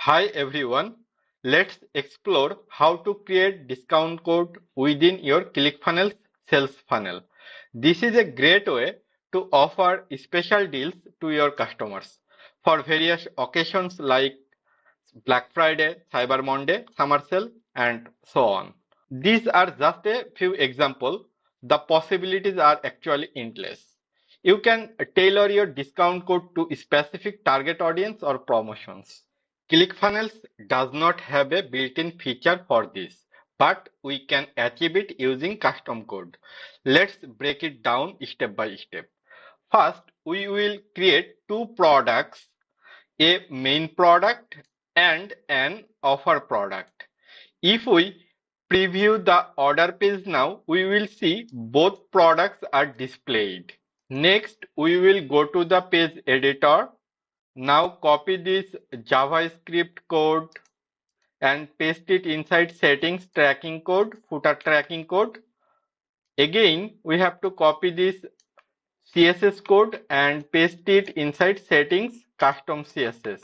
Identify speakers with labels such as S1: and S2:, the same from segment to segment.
S1: Hi everyone, let's explore how to create discount code within your ClickFunnels sales funnel. This is a great way to offer special deals to your customers for various occasions like Black Friday, Cyber Monday, Summer Sale, and so on. These are just a few examples. The possibilities are actually endless. You can tailor your discount code to specific target audience or promotions. ClickFunnels does not have a built-in feature for this, but we can achieve it using custom code. Let's break it down step by step. First, we will create two products, a main product and an offer product. If we preview the order page now, we will see both products are displayed. Next, we will go to the page editor. Now copy this JavaScript code and paste it inside settings tracking code, footer tracking code. Again, we have to copy this CSS code and paste it inside settings custom CSS.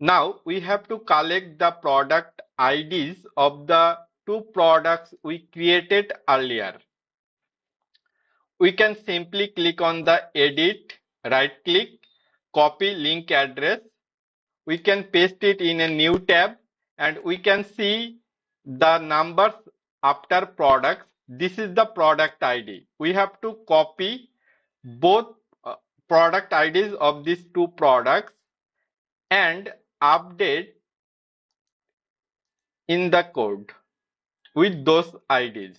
S1: Now we have to collect the product IDs of the two products we created earlier. We can simply click on the edit, right click, copy link address. We can paste it in a new tab and we can see the numbers after products. This is the product ID. We have to copy both product IDs of these two products and update in the code with those IDs.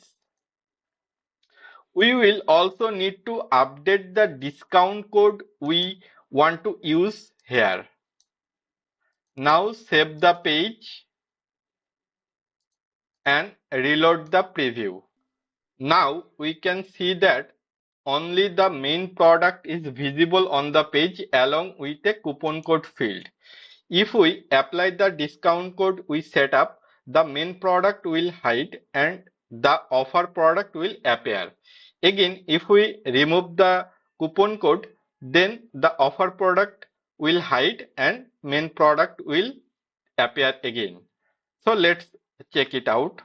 S1: We will also need to update the discount code we want to use here. Now save the page and reload the preview. Now we can see that only the main product is visible on the page along with a coupon code field. If we apply the discount code we set up, the main product will hide and the offer product will appear. Again, if we remove the coupon code, then the offer product will hide and main product will appear again. So let's check it out.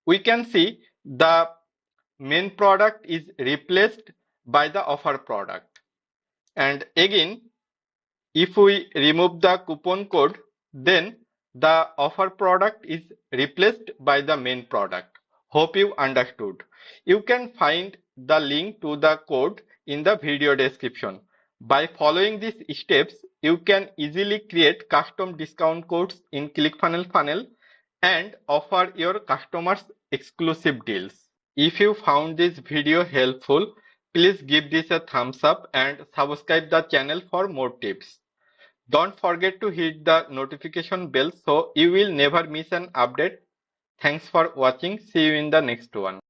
S1: We can see the main product is replaced by the offer product. And again, if we remove the coupon code, then the offer product is replaced by the main product. Hope you understood. You can find the link to the code in the video description. By following these steps, you can easily create custom discount codes in ClickFunnels funnel and offer your customers exclusive deals. If you found this video helpful, please give this a thumbs up and subscribe the channel for more tips. Don't forget to hit the notification bell so you will never miss an update. Thanks for watching. See you in the next one.